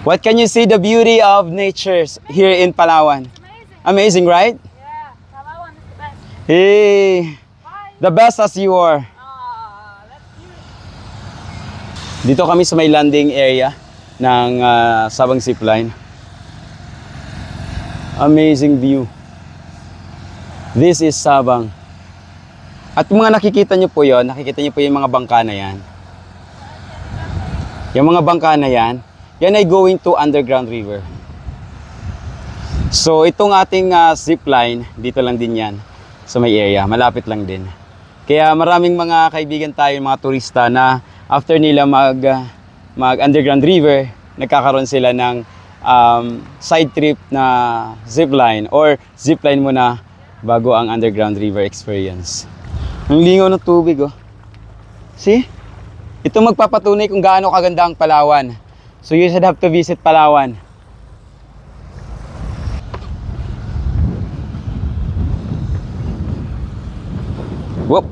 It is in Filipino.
What can you see the beauty of nature here in Palawan? Amazing, right? Yeah, Palawan is the best. Hey, the best as you are. That's beautiful. Dito kami sa may landing area ng Sabang Zipline. Amazing view. This is Sabang. At mga nakikita nyo po yon, nakikita nyo po yung mga bangka na yan. Yung mga bangka na yan, yan ay going to underground river. So itong ating zipline, dito lang din yan sa may area, malapit lang din. Kaya maraming mga kaibigan tayo, mga turista na after nila mag underground river, nagkakaroon sila ng side trip na zipline or zipline muna bago ang underground river experience. Ang lingaw ng tubig, oh. See? Ito magpapatunay kung gaano kaganda ang Palawan. So you should have to visit Palawan. Whoop!